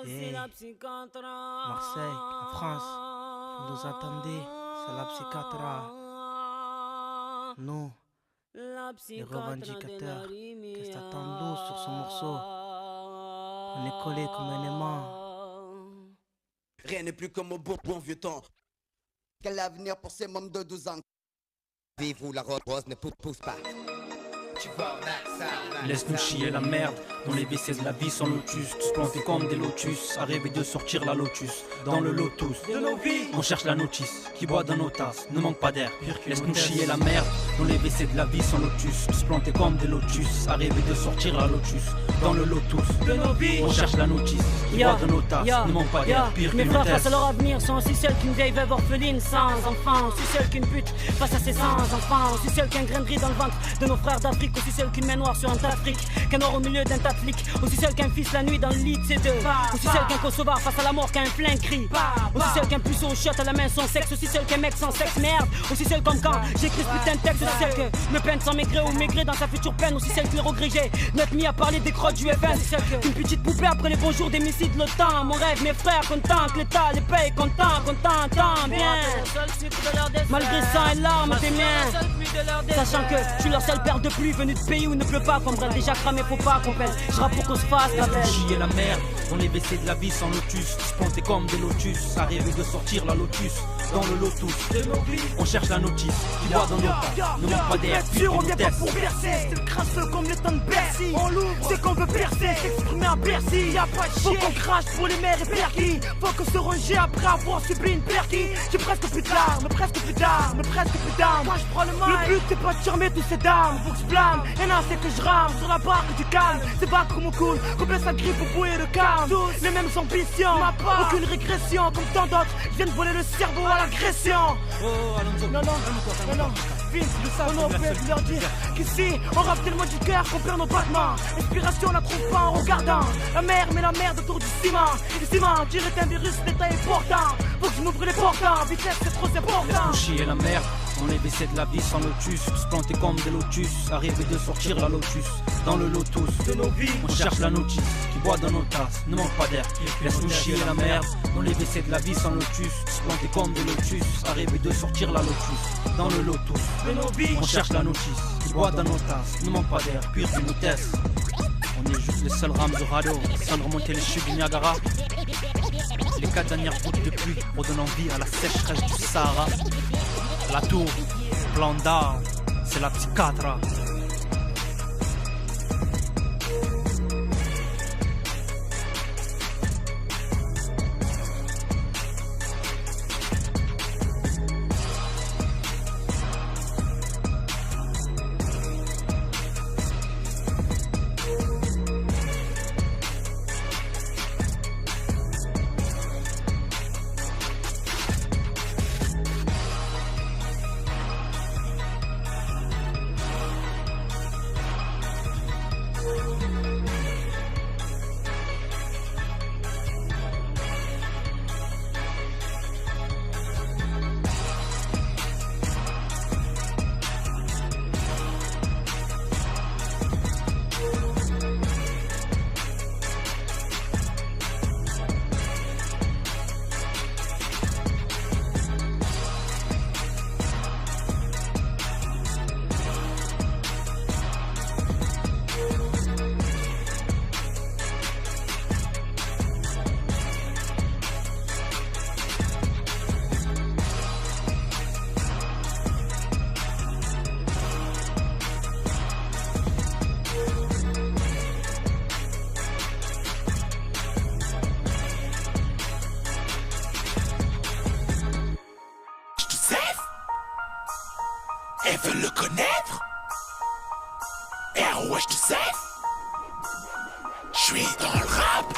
Hey, Marseille, en France, vous nous entendez, c'est la psychiatra. Nous, les revendicateurs, qu'est-ce que t'attends de nous sur ce morceau? On est collés comme un aimant. Rien n'est plus comme au bon vieux temps. Quel avenir pour ces mômes de 12 ans? Vive où la rose ne pousse pas. Laisse-nous chier la merde. Dans les WC de la vie sans lotus, tous plantés comme des lotus, à rêver de sortir la lotus. Dans le lotus de nos vies, on cherche la notice qui boit dans nos tasses, ne manque pas d'air. Laisse-nous chier la merde. Dans les WC de la vie sans lotus, tous plantés comme des lotus, à rêver de sortir la lotus. Dans le lotus de nos vies, on cherche la notice qui boit dans nos tasses, ne manque pas d'air. Pire mes qu'une frères hôtesse. face à leur avenir sont aussi seuls qu'une vieille veuve orpheline sans enfant, aussi seul qu'une pute face à ses 100 enfants, aussi seul qu'un grain de riz dans le ventre de nos frères d'Afrique, aussi seul qu'une main noire sur un tas d'Afrique, qu'un or au milieu d'un tas de flics, aussi seul qu'un fils la nuit dans le lit de ses deux, aussi seul qu'un Kosovar face à la mort qu'un plein cri, aussi seul qu'un puceau au shot à la main son sexe, aussi seul qu'un mec sans sexe, merde, aussi seul comme quand j'écris ce putain de texte, aussi seul que me peine sans maigrer ou maigrer dans sa future peine, aussi seul que les regrégés, notre mis à parler des crottes du FN, aussi seul qu'une petite poupée après les bons jours des missiles de l'OTAN, mon rêve, mes frères, content que l'État les paye, content, tant bien, malgré sang et larmes, t'es mien, sachant que je suis leur seule paire de pluie venue de pays où il ne pleut pas, qu'on brûle déjà cramé, faut pas qu'on pèle, je rappe pour qu'on se fasse la belle. Chier la merde, on est baissé de la vie sans lotus, plantés comme des lotus, à rêver de sortir la lotus. Dans le lotus de nos vies, on cherche la notice qui boit dans nos tas, ne manque pas d'air, pire on qu'une vient pas hôtesse. pour percer, c'est le crasseux comme les temps de Bercy. On l'ouvre, c'est qu'on veut percer, s'exprimer à Bercy. Y'a pas de chier, faut qu'on crache pour les mères et perquis. Faut qu'on se ranger après avoir subi une perquis. J'ai presque plus de larmes, presque plus d'armes, presque plus d'armes. Moi je prends le mal, le but c'est pas de charmer tous ces dames. Faut que je blâme, et non c'est que je rame sur la barre du calme. C'est pas comme on coule, combien ça grippe pour bouiller le calme. Tous les mêmes ambitions, aucune régression comme tant d'autres. Je viens de voler le cerveau à l'agression. Non, Vince, on a oublié de leur dire qu'ici, on rappe tellement du cœur qu'on perd nos battements. Inspiration, on la trouve pas en regardant la mer, mais la merde autour du ciment. Du ciment, dire est un virus, l'état est important. Faut que je m'ouvre les portants, vitesse c'est trop important. Laisse-nous chier la merde, on est baissé de la vie sans lotus, tous plantés comme des lotus, à rêver de sortir la lotus. Dans le lotus de nos vies, on cherche la notice qui boit dans nos tasses, ne manque pas d'air. Laisse-nous chier la merde, on est baissé de la vie sans lotus, tous plantés comme des lotus, à rêver de sortir la lotus. Dans le lotus de nos vies, on cherche la notice qui boit dans nos tasses, ne manque pas d'air, pire qu'une hôtesse. On est juste les seules rames de radeau, sans remonter les chutes du Niagara. Les 4 dernières gouttes de pluie redonnant vie à la sécheresse du Sahara. La tour, plan d'art, c'est la psychiatra. Elle veut le connaître. R.O.H. de Seth. J'suis dans le rap.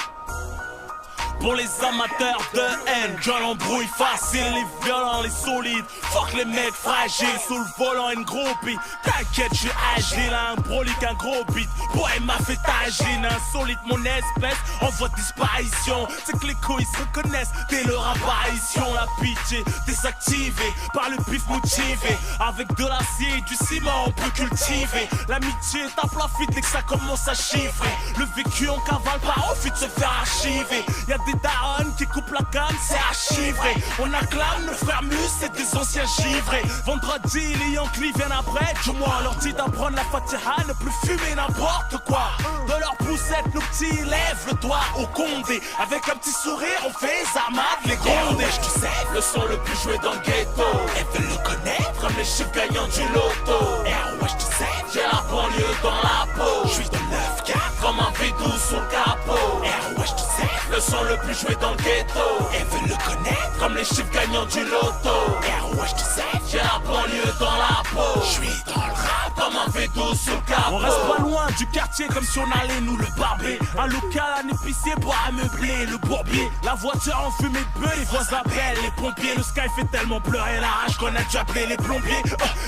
Pour les amateurs de haine, que l'embrouille facile, les violents, les solides. Fuck les mecs fragiles, sous le volant une gros beat. T'inquiète, je suis agile, un brolique, un gros beat. Ouais, m'a fait tagine, insolite mon espèce en voie de disparition. C'est que les couilles se reconnaissent dès leur apparition. La pitié désactivée par le pif motivé. Avec de l'acier et du ciment on peut cultiver. L'amitié tape la fuite dès que ça commence à chiffrer. Le vécu en cavale par envie de se faire archiver. Y'a des darons qui coupent la canne, c'est archivré. On acclame nos frères mus, c'est des anciens givrés. Vendredi, les Yankees viennent après. Du moins, on leur dit d'apprendre la Fatiha, ne plus fumer n'importe quoi. De leur poussette, nos petits lèvent le doigt au Condé. Avec un petit sourire, on fait Zamad, les grondés. Je sais, le son le plus joué dans le ghetto. Elles veulent le connaître comme les chiffres gagnants du loto. Et ouais, je sais, j'ai la banlieue dans la peau. Je suis dans le 9-4 comme un V12 sur le capot. Et ouais, je sais, le son le plus joué dans le ghetto. Elles veulent le connaître comme les chiffres gagnants du loto. Et ouais, je sais, j'ai la banlieue dans la peau. Je suis dans le rap comme un V12 sur le capot. On reste pas loin du quartier comme si on allait nous le barber. Un local, un épicier pour ameubler le bourbier. La voiture en fumée de bœuf, les voisins appellent les pompiers. Le sky fait tellement pleurer la rage qu'on a dû appeler les plombiers.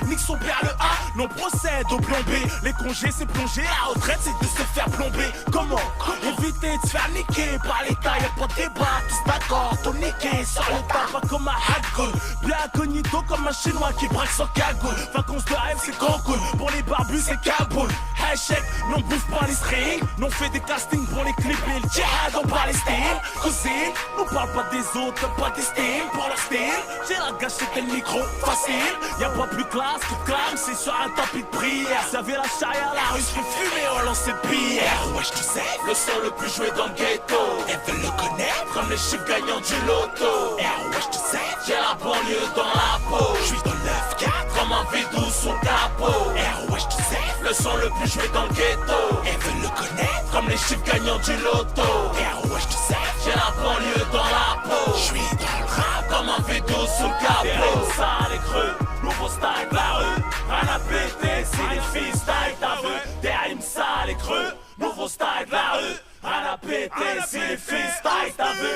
Nique son père le A, non procède au plombé. Les congés c'est plonger, la retraite c'est de se faire plomber. Comment éviter de se faire niquer par l'État? Y'a pas de débat, tous d'accord, tout niqué sur le tas, pas comme un hardcore. Bien incognito comme un chinois qui braque son cagoule. Vacances de rêve c'est Cancun, pour les barbus c'est Kaboul. Hashtag, non bouffe pas les strings, non fait des castings pour les clips et le djihad en Palestine. Cousine, nous parle pas des autres, pas d'estime pour leur style. J'ai la gâchette et le micro, facile. Y'a pas plus classe que clame, c'est sur un tapis de prière. Savez la charia, la rue serait fumée, on lançait de pierre. Ouais, je sais, le son le plus joué dans le ghetto. Elles veulent le connaître comme les chiffres gagnants du loto. Ouais, je sais, j'ai la banlieue dans la peau. Je suis dans le 9-4 comme un V12 sur le capot. Ouais, je sais, le son le plus joué dans le ghetto. Elles veulent le connaître comme les chiffres gagnants du loto. Ouais, je sais, j'ai la banlieue dans la peau. Je suis dans le rap comme un V12 sur le capot. Ça les creux, nouveau style de la rue. Rien à péter si les filles style t'as vu. Derrière ça les creux, nouveau style de la rue. Rien à péter si les filles style t'as vu.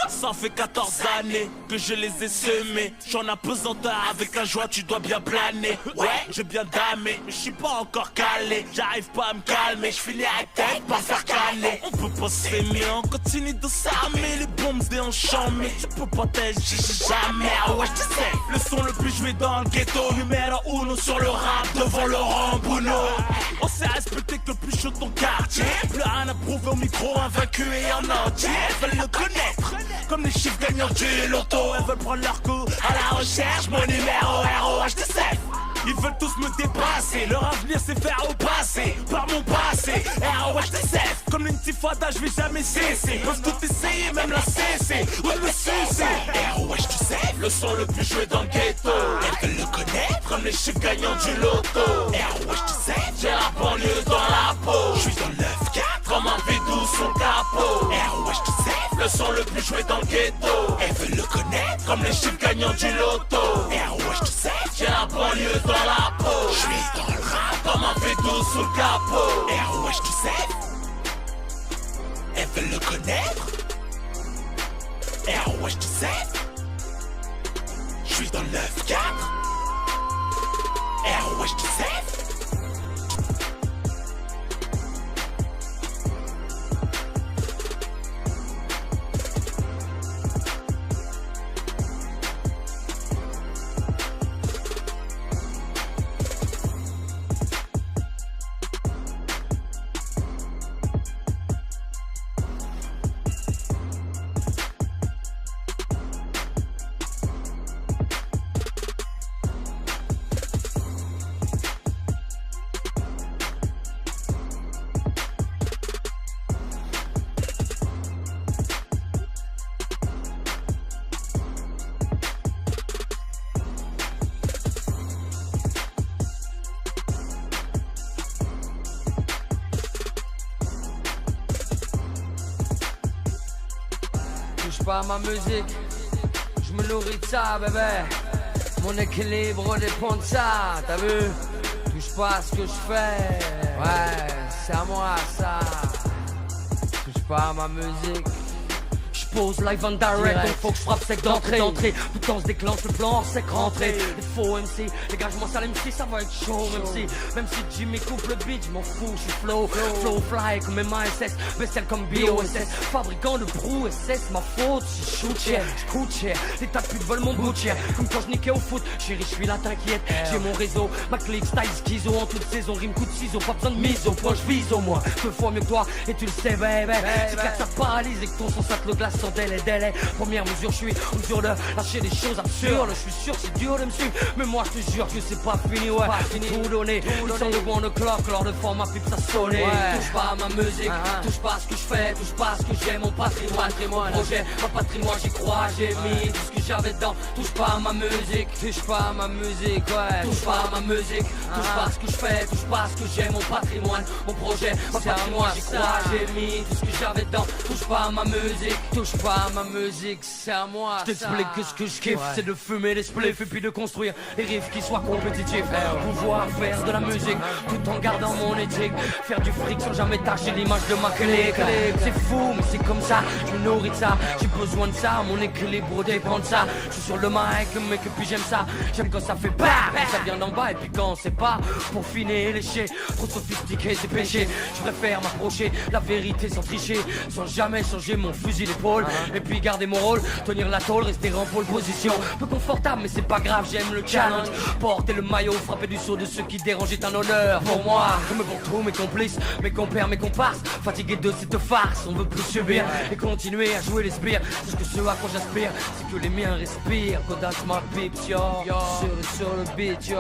Ça fait 14 années que je les ai semés. J'en ai pesanteur avec la joie, tu dois bien planer. Ouais, j'ai bien damé, mais je suis pas encore calé. J'arrive pas à me calmer, je finis à tête, pas faire caler. On peut pas se fermer, on continue de s'armer. Les bombes déhanchant, mais tu peux pas t'aider jamais. Ouais, je sais, le son le plus joué dans le ghetto. Numéro 1 sur le rap devant Laurent Bounot. On s'est respecté que le plus chaud de ton quartier. Plus rien à prouver au micro, invaincu et en entier. Elles veulent le connaître comme les chiffres gagnants du loto. Elles veulent prendre leur coup à la recherche. Mon numéro ROHDC. Ils veulent tous me dépasser. Leur avenir c'est faire au passé par mon passé. ROHDC. Comme l'intifada je vais jamais cesser. Peuvent tout essayer, même la cesser ou me sucer. ROHDC. Le son le plus joué dans le ghetto. Elles veulent le connaître comme les chiffres gagnants du loto. ROHDC. J'ai la banlieue dans la peau. Je suis dans le 9-4 comme un V12 sur le capot. ROHDC. Le son le plus joué dans le ghetto. Elles veulent le connaître comme les chiffres gagnants du loto. ROHDC. J'ai la banlieue dans la peau. Je suis dans le rap comme un V12 sous le capot. ROHDC. Elles veulent le connaître. ROHDC. Je suis dans le 9-4. ROHDC. Pas ma musique, je me nourris de ça, bébé. Mon équilibre dépend de ça, t'as vu? Touche pas à ce que je fais, ouais, c'est à moi ça. Touche pas à ma musique, je j'pose live and direct, donc faut que j'frappe sec d'entrée. Tout temps se déclenche, le plan sec rentré. Les faux MC, dégage-moi ça l'MC, ça va être chaud. Même si Jimmy coupe le beat, j'm'en fous, j'suis flow fly comme MASS, bestial comme BOSS, fabricant de brou SS, ma faute, j'coute cher, les tas de putes veulent mon bout de chair, comme quand j'niquais au foot, chérie j'suis là t'inquiète, j'ai mon réseau, ma clique style schizo, en toute saison, rime coup de ciseaux, pas besoin de mise au point, j'vise au moins, 2 fois mieux que toi, et tu le sais baby, c'est que ça te paralyse et que ton son sac le glace sans délai, première mesure, j'suis en mesure de lâcher des choses absurdes, j'suis sûr c'est dur de me suivre, mais moi j'te jure que c'est pas fini, ouais, j'ai tout donné, ils sont de one o'clock, lors de format pipe ça sonné, touche pas à ma musique, touche pas à ce que je fais, touche pas à ce que j'ai, mon patrimoine, mon projet, ma patrimoine, j'y crois, j'ai mis tout ce que j'avais dedans, touche pas à ma musique, touche pas à ma musique, ouais, touche pas à ma musique, touche pas à ce que je fais, touche pas à ce que j'ai, mon patrimoine, mon projet, ma patrimoine, j'y crois, j'ai mis tout ce que j'avais dedans, touche pas à ma musique, touche pas à ma musique, c'est à moi. Je t'explique que ce que je kiffe, c'est de fumer les spliffs et puis de construire des riffs qui soient compétitifs, pouvoir faire de la musique tout en gardant mon éthique, faire du fric sans jamais tâcher l'image de ma clique. C'est fou mais c'est comme ça, je me nourris de ça, j'ai besoin de ça, mon équilibre dépend de ça. Je suis sur le mic mec et puis j'aime ça, j'aime quand ça fait bam, ça vient d'en bas et puis quand c'est pas pour finir lécher, trop sophistiqué c'est péché. Je préfère m'approcher la vérité sans tricher, sans jamais changer mon fusil d'épaule, et puis garder mon rôle, tenir la tôle, rester en pole position, peu confortable mais c'est pas grave, j'aime le challenge, porter le maillot, frapper du saut de ceux qui dérangent est un honneur pour moi, comme pour tous mes complices, mes compères, mes comparses, fatigués de cette farce, on veut plus subir et continuer à jouer les spires, c'est ce que ce à quoi j'aspire, c'est que les miens respirent, Kodak ma pipe, yo, sur le beat, yo,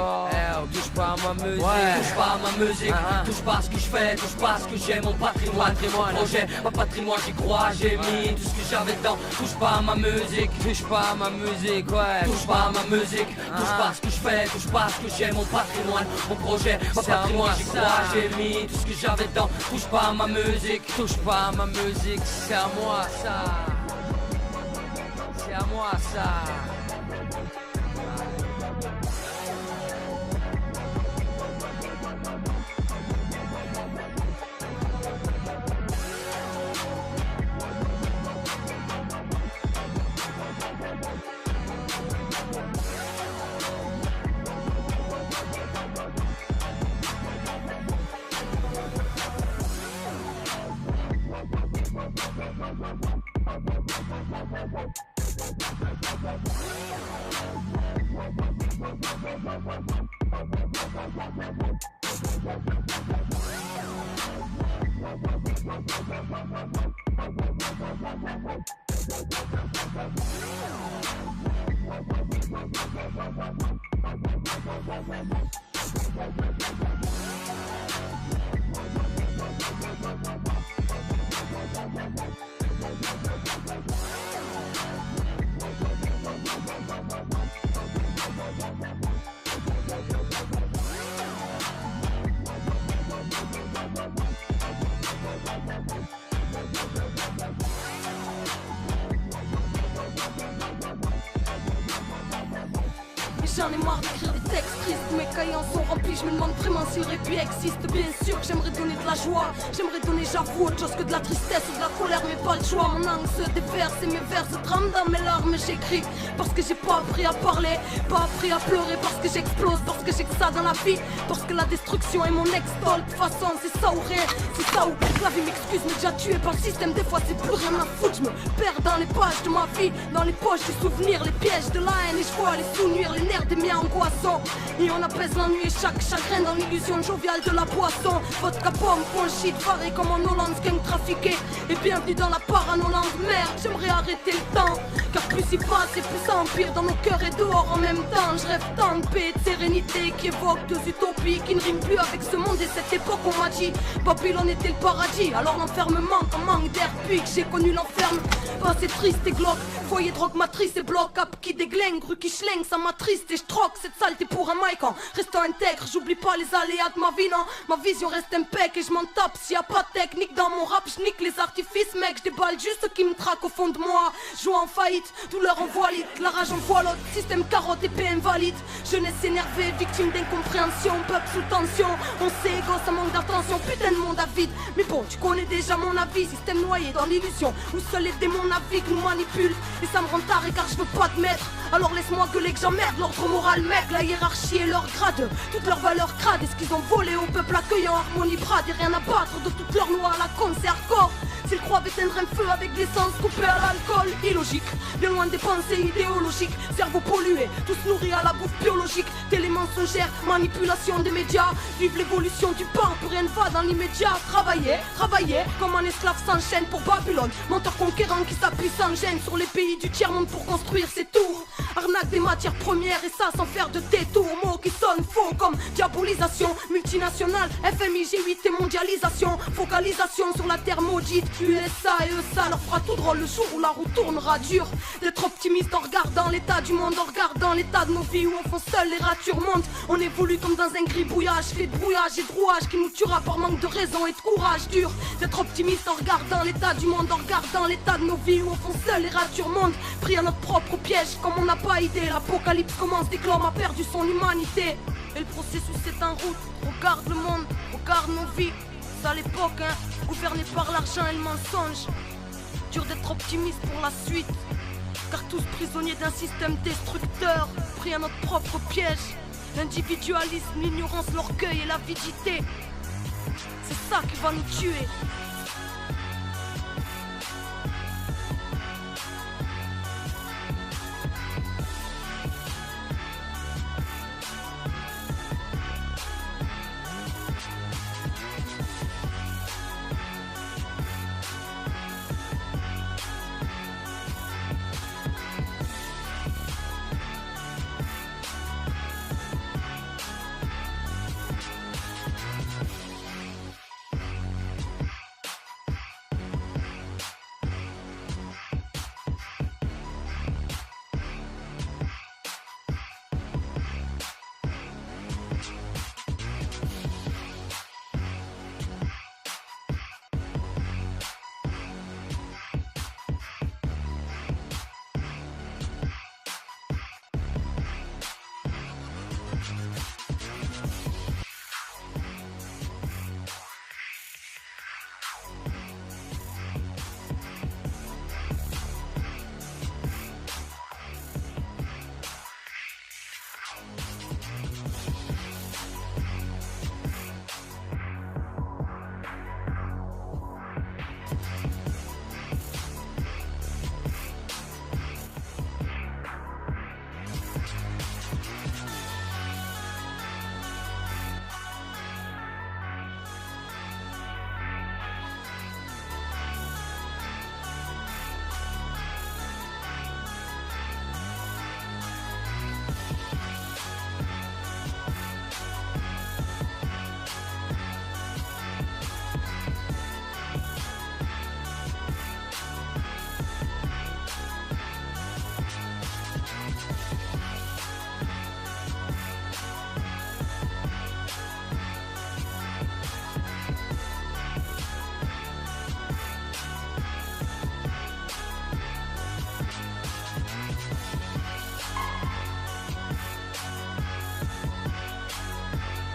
touche pas à ma musique, touche pas à ma musique, touche pas à ce que je fais, touche pas à ce que j'ai, mon patrimoine, mon projet, ma patrimoine, j'y crois, j'ai mis tout ce que j'avais dedans, touche pas à ma musique, touche pas à ma musique, ouais, touche pas à ma musique, touche pas à ce que je fais, touche pas à ce que j'ai, mon patrimoine, mon projet, ma patrimoine, j'y crois, j'ai mis tout ce que j'avais dedans, touche pas à ma musique, touche pas à ma musique, c'est à moi ça, c'est à moi ça. J'en ai marre d'écrire des textes tristes, mes cahiers en sont remplis, je me demande vraiment si le répit existe. Bien sûr que j'aimerais donner de la joie, j'aimerais donner, j'avoue, autre chose que de la tristesse ou de la colère, mais pas le choix. Mon langue se déverse et mes vers se trament dans mes larmes. J'écris parce que j'ai pas appris à parler, pas appris à pleurer, parce que j'explose, parce que j'ai que ça dans la vie, parce que la destruction est mon ex-tol. De toute façon c'est ça ou rien, c'est ça ou la vie m'excuse, mais déjà tué par le système. Des fois c'est plus rien à foutre, je me perds dans les pages de ma vie, dans les poches des souvenirs, les pièges de la haine, et je vois les sous-nuire, les nerfs des miens angoissants. Et on apaise l'ennui et chaque chagrin dans l'illusion joviale de la boisson. Vodka pomme, point shit, varé comme en Hollande, gang trafiqué. Et bienvenue dans la paranoïa, merde, j'aimerais arrêter le temps, car plus il passe et plus ça empire dans nos cœurs et dehors en même temps. Je rêve tant de paix et de sérénité qui évoquent deux utopies qui ne riment plus avec ce monde et cette époque. On m'a dit Babylone était le paradis, alors l'enfermement en manque d'air, puis que j'ai connu l'enferme. Passé triste et glauque, foyer drogue matrice et bloc, cap qui déglingue, rue qui schlingue, ça m'attriste et je troque cette saleté pour un mic en restant intègre. J'oublie pas les aléas de ma vie, non, ma vision reste impec et je m'en tape. S'il y a pas de technique dans mon rap, je nique les artifices, mec, je déballe juste ce qui me traque au fond de moi. Joue en faillite, douleur en voilite, la rage en voilote, système carotte, épée invalide. Jeunesse énervée, victime d'incompréhension, peuple sous tension. On sait, gosse, ça manque d'attention, putain de monde avide. Mais bon, tu connais déjà mon avis, système noyé dans l'illusion, où seuls les démons naviguent, nous manipulent. Et ça me rend taré car je veux pas te mettre. Alors laisse-moi gueuler que j'emmerde l'ordre moral mec, la hiérarchie et leur grade, toutes leurs valeurs crades. Est-ce qu'ils ont volé au peuple accueillant harmonie brade et rien à battre de toutes leurs lois à la con, c'est hardcore. S'ils croient éteindre un feu avec l'essence coupée à l'alcool, illogique, bien loin des pensées idéologiques. Cerveau pollué, tous nourris à la bouffe biologique. Télé mensongère, manipulation des médias. Vive l'évolution du pain, plus rien ne va dans l'immédiat. Travailler, travailler, comme un esclave sans chaîne pour Babylone. Menteur conquérant qui s'appuie sans gêne sur les pays du tiers-monde pour construire ses tours. Arnaque des matières premières et ça sans faire de détour. Mots qui sonnent faux comme diabolisation. Multinationale, FMI, G8 et mondialisation. Focalisation sur la terre maudite. USA et eux ça leur fera tout drôle le jour où la roue tournera dur. D'être optimiste en regardant l'état du monde, en regardant l'état de nos vies où on fond seul les ratures montent. On évolue comme dans un gribouillage, fait de brouillage et de rouage qui nous tuera par manque de raison et de courage dur. D'être optimiste en regardant l'état du monde, en regardant l'état de nos vies où on fond seul les ratures montent. Pris à notre propre piège comme on n'a pas idée. L'apocalypse commence dès que l'homme a perdu son humanité. Et le processus est en route, regarde le monde, regarde nos vies. C'est à l'époque, hein, gouverné par l'argent et le mensonge. Dur d'être optimiste pour la suite, car tous prisonniers d'un système destructeur, pris à notre propre piège. L'individualisme, l'ignorance, l'orgueil et l'avidité, c'est ça qui va nous tuer.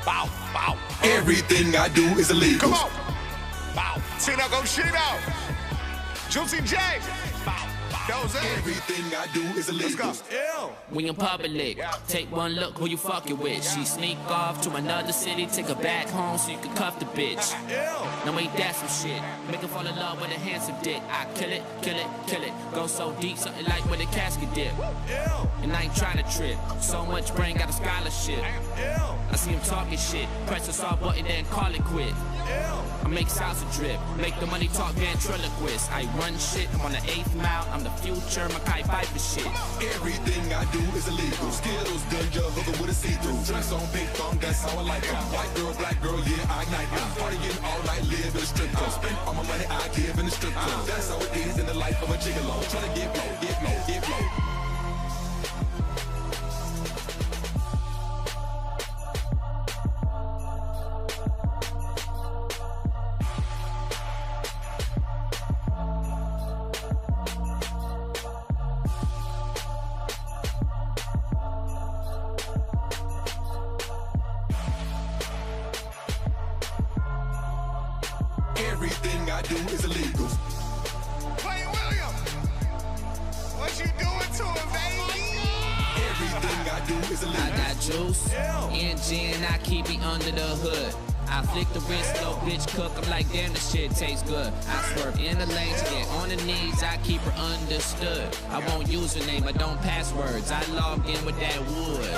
Bow, bow. Everything I do is illegal. Come on. Bow. Chino go Chino. Juicy J. Bow. Everything I do is illegal. Let's go. We in public, take one look who you fucking with. She sneak off to another city, take her back home so you can cuff the bitch. Now ain't that some shit? Make her fall in love with a handsome dick. I kill it, kill it, kill it. Go so deep, something like with a casket dip. And I ain't trying to trip. So much brain, got a scholarship. I see him talking shit. Press the start button, then call it quit. I make salsa drip, make the money talk ventriloquist. I run shit, I'm on the 8th mile, I'm the future, Mackay Piper shit. Everything I do is illegal. Skittles, ganja, hooker with a see-through. Drinks on pink thong, that's how I like them. White girl, black girl, yeah, I ignite them. Partying all night, live in a strip club. Spend all my money I give in the strip club. That's how it is in the life of a gigolo. Tryna get low, get low, get low. I do is illegal. Wayne William, what you doing to him, baby? Everything I do is illegal. I got juice, engine, I keep it under the hood. I flick the wrist, little bitch cook, I'm like, damn, this shit tastes good. I swerve in the lane to get on the knees, I keep her understood. I won't use her name, I don't passwords, I logged in with that wood.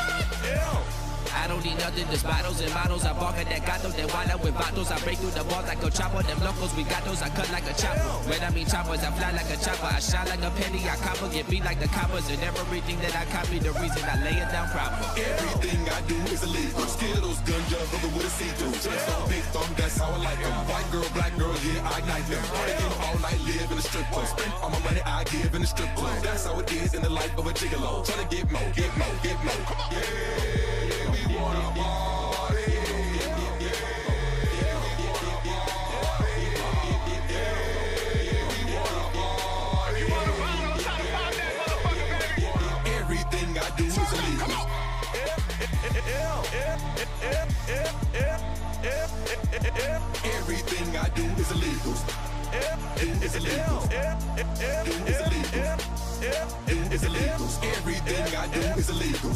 I don't need nothing, there's bottles and models. I bark at that gato, then wild out with vatos. I break through the walls like a chopper. Them locals, we got those, I cut like a chopper. When I mean choppers, I fly like a chopper. I shine like a penny, I copper. Get beat like the coppers. And everything that I copy, the reason I lay it down proper. Everything I do is illegal. Skittles, ganja, hooker with a see-through. Drinks on big thumb, that's how I like them. White girl, black girl, yeah, I ignite them. Partying all night, live in the strip club. Spend all my money I give in the strip club. That's how it is in the life of a gigolo. Tryna get more, get more, get more. Come on. Yeah, we wanna party. Everything I do is illegal. Everything I do is illegal. Do is illegal. Do is illegal. Do is illegal. Everything I do is illegal.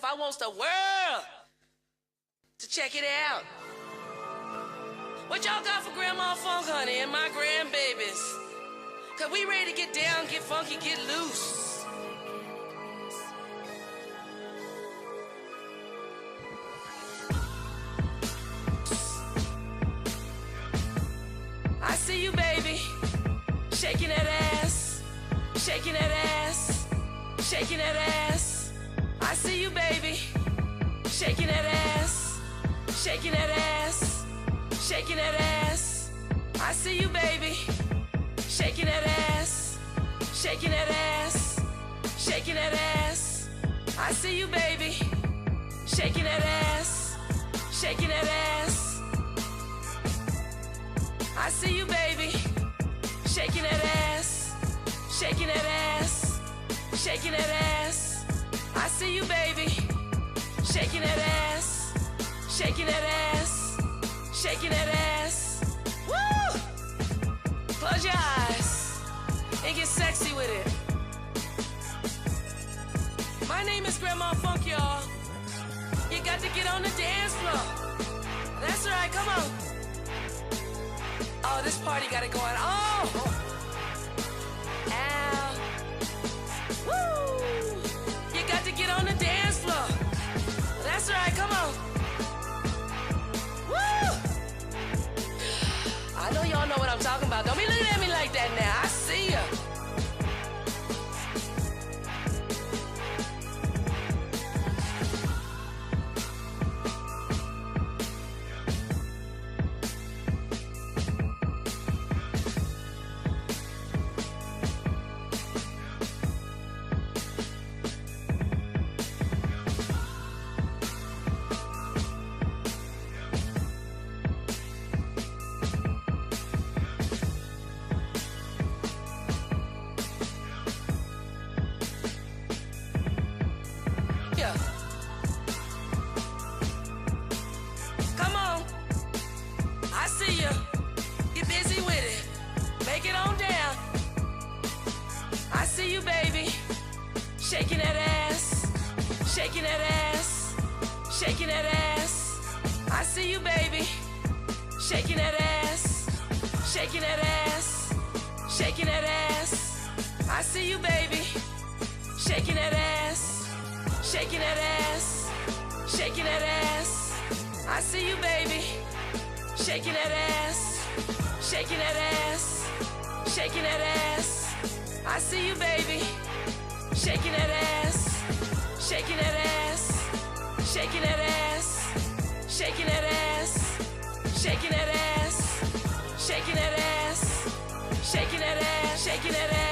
I want the world to check it out. What y'all got for Grandma Funk, honey, and my grandbabies? Cause we ready to get down, get funky, get loose. I see you, baby, shaking that ass, shaking that ass, shaking that ass. I see you, baby, shaking that ass, shaking that ass, shaking that ass. I see you, baby, shaking that ass, shaking that ass, shaking that ass. I see you, baby, shaking that ass, shaking that ass. I see you, baby, shaking that ass, shaking that ass, shaking that ass. I see you, baby, shaking that ass, shaking that ass, shaking that ass. Woo! Close your eyes and get sexy with it. My name is Grandma Funk, y'all. You got to get on the dance floor. That's right, come on. Oh, this party got it going. Oh! Ow. Woo! Got to get on the dance floor. That's right, come on. Woo! I know y'all know what I'm talking about. Don't be looking at me like that now. I see ya. shaking that ass, shaking that ass. I see you, baby, shaking that ass, shaking that ass, shaking that ass. I see you, baby, shaking that ass, shaking that ass, shaking that ass. I see you, baby, shaking that ass, shaking that ass, shaking that ass, shaking that ass, shaking that ass, shaking that ass, shaking that ass, shaking that ass.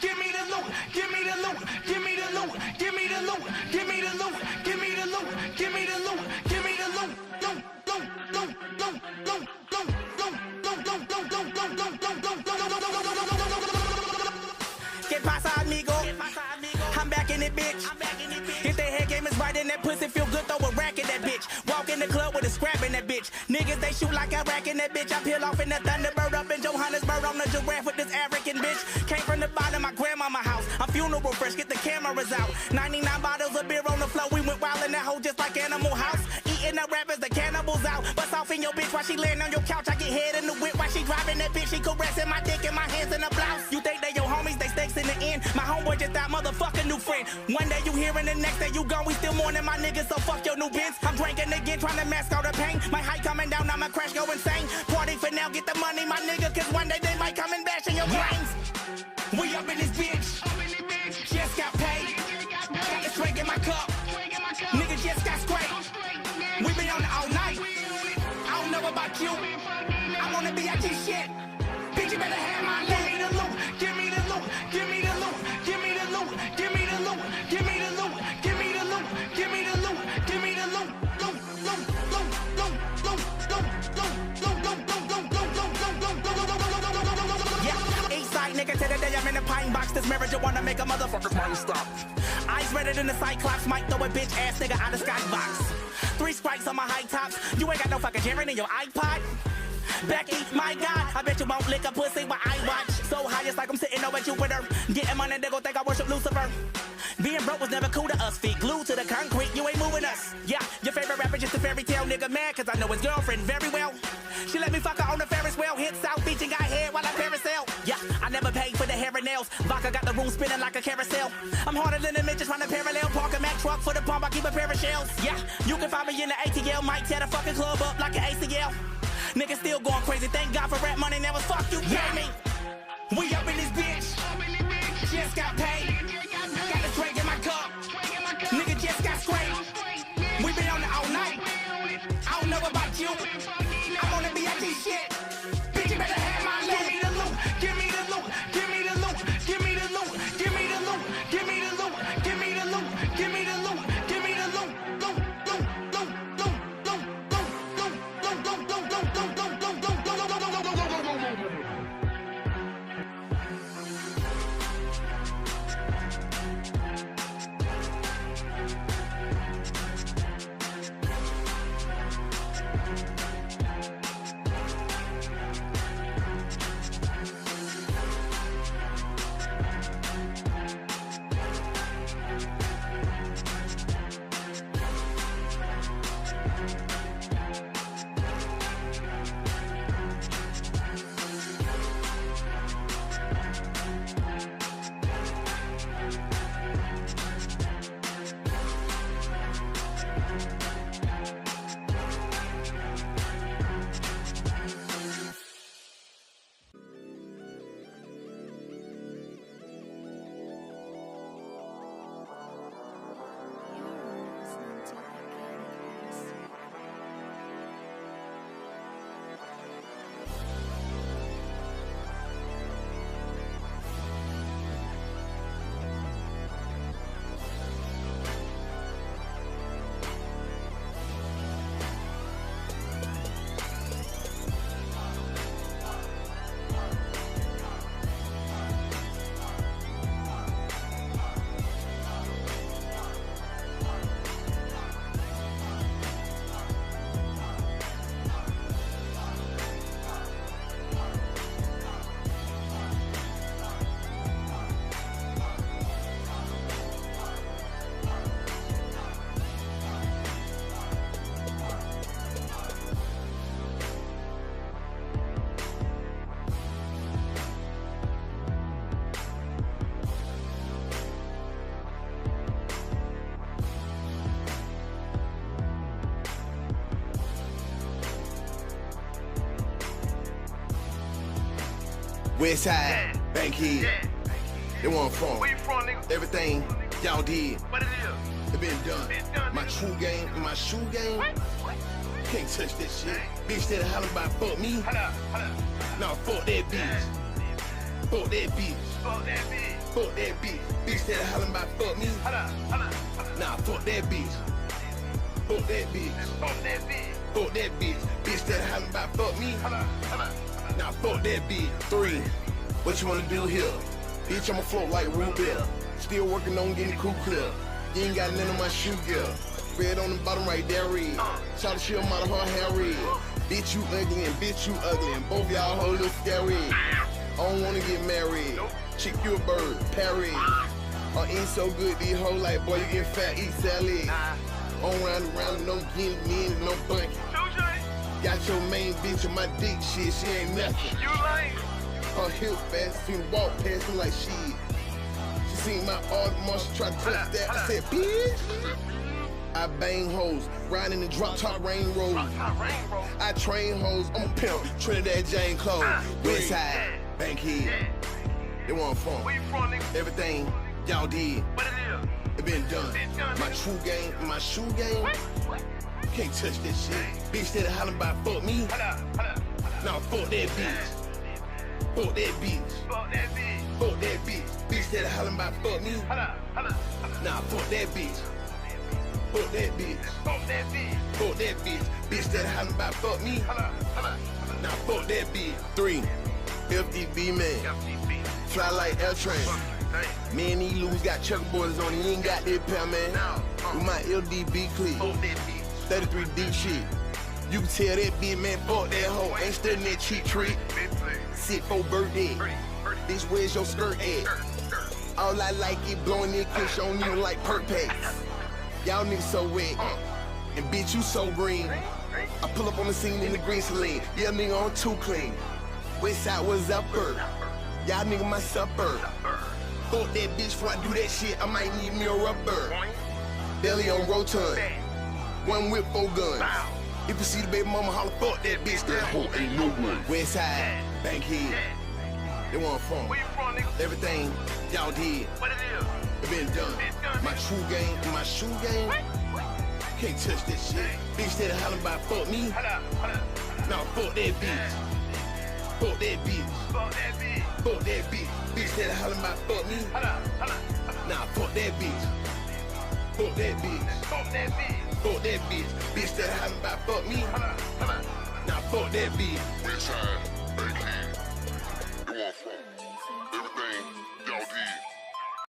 Give me the loot, give me the loot, give me the loot, give me the loot, give me the loot, give me the loot, give me the loot, give me the loot, loot, loot, loot, loot, loot, ¿Qué pasa, amigo? I'm back in it, bitch. If the head game is right in that pussy, feel good, throw a rack in that bitch. Walk in the club with a scrap in that bitch. Niggas, they shoot like a rack in that bitch. I peel off in the Thunderbird up in Johannesburg on the giraffe with this African bitch. Came from the bottom, my grandmama house. I'm funeral fresh, get the cameras out. 99 bottles of beer on the floor. We went wild in that hole just like Animal House. Eating the rappers, the cannibals out. Bust off in your bitch while she laying on your couch. I get head in the whip while she driving that bitch. She caressing my dick and my hands in the blouse. You think they your homies, they stakes in the end. My homeboy just that motherfucking new friend. One day you here and the next day you gone. We still mourning my niggas, so fuck your new Benz. I'm drinking again, trying to mask all the pain. My height coming down, I'ma crash, go insane. Party for now, get the money, my nigga, cause one day they might come and bash in your brains. We up in this bitch, just got paid. Got this drink in my cup, nigga just got scraped. We been on it all night, I don't know about you. I wanna be at this shit, bitch you better have my loot. Give me the loot, give me the loot, give me the loot, give me the loot, give me the loot, give me the loot, give me the loot, give me the loot, loot, loot, loot, loot, loot, loot. Yeah, east side nigga to the day I'm in the pine box. This marriage you wanna make a motherfucker's mind stop. Eyes redder than the Cyclops, might throw a bitch ass nigga out of skybox. 3 strikes on my high tops, you ain't got no fucking Jaren in your iPod. Becky, my God, I bet you won't lick a pussy while I watch. So high, it's like I'm sitting over Jupiter. Getting money, they gon' think I worship Lucifer. Being broke was never cool to us. Feet glued to the concrete, you ain't moving us. Yeah, your favorite rapper just a fairy tale nigga mad, cause I know his girlfriend very well. She let me fuck her on the Ferris wheel. Hit South Beach and got head while I parasail. Yeah, I never paid for the hair and nails. Vodka got the room spinning like a carousel. I'm harder than the midgets trying to parallel. Park a Mack truck for the pump, I keep a pair of shells. Yeah, you can find me in the ATL. Might tear the fucking club up like an ACL. Niggas still going crazy, thank God for rap money, now it's fuck you, pay me. We up in this bitch, just got paid. Got a drink in my cup, nigga just got scraped. We been on it all night, I don't know about you. I wanna be at this shit, bitch you better have my loot. Give me the loot, give me the loot, give me the loot, give me the loot, give me the loot, give me the loot, give me the loot, give me the loot, loot, loot, loot, loot, loot, loot, loot, loot, loot. West side, Bankhead. They want from. Where you from, nigga? Everything y'all did. What it is? It been done. My true game and my shoe game. Can't touch that shit. Bitch that hollering about fuck me. Nah, fuck that bitch. Fuck that bitch. Fuck that bitch. Fuck that bitch. Bitch that hollering about fuck me. Nah, fuck that bitch. Fuck that bitch. Fuck that bitch. Fuck that bitch. Bitch that hollering about fuck me. Nah, fuck that bitch. 3. What you wanna do here? Bitch, I'ma float like Root Beer. Still working on getting cool clear. You ain't got none of my shoe gear. Red on the bottom right there, red. Shout the shit out of her hair red. Bitch, you ugly and bitch, you ugly. And both y'all hoes look scary. I don't wanna get married. Chick, you a bird, parry. I ain't so good, these hoes like, boy, you get fat, eat salad. On round and round, no getting men, no bunking. Got your main bitch on my dick, shit, she ain't nothing. You lame. Her hip fast, seen her walk past me like shit. She seen my Audemars, she tried to touch that. I said, bitch. I bang hoes, riding the drop top rain road. I train hoes, I'm a pimp, Trinidad Jane Cole. West side, Bankhead. They want from. Where you from, nigga? Everything y'all did. What it is? It been done. My true game and my shoe game. Can't touch that shit. Bitch that hollering about fuck me. Nah, fuck that bitch. Fuck that bitch. Fuck that bitch. Fuck that bitch. Bitch that hollering about fuck me. Nah, fuck that bitch. Fuck that bitch. Fuck that bitch. Fuck that bitch. Bitch that hollering about fuck me. Now fuck that bitch. 3. FDB man. Fly like L train. Me and these loos got checkerboards on. He ain't got that pair, man. With my LDB clip. 33 deep shit. You can tell that bitch, man, fuck that hoe. Ain't studying that cheap trick. Sit for birthday. Bitch, where's your skirt at? All I like is blowing that kush on you like perk packs. Y'all niggas so wet. And bitch, you so green. I pull up on the scene in the green saline. Yeah, nigga on too clean. West side was upper. Y'all nigga my supper. Fuck that bitch before I do that shit. I might need me a rubber. Belly on rotund. One whip, 4 guns. If you see the baby mama holler, fuck that bitch. That hoe ain't no one. West side, Bankhead. They want from. Where you from, nigga? Everything y'all did. What it is? It been done. My true game and my shoe game. Can't touch that shit. Bitch that hollering about fuck me. Nah, fuck that bitch. Fuck that bitch. Fuck that bitch. Fuck that bitch. Bitch that hollering about fuck me. Nah, fuck that bitch. Fuck that bitch. Fuck that bitch. Fuck that bitch. Bitch that hollering about fuck me. Nah, fuck that bitch. West side, Bankhead. They want from. Everything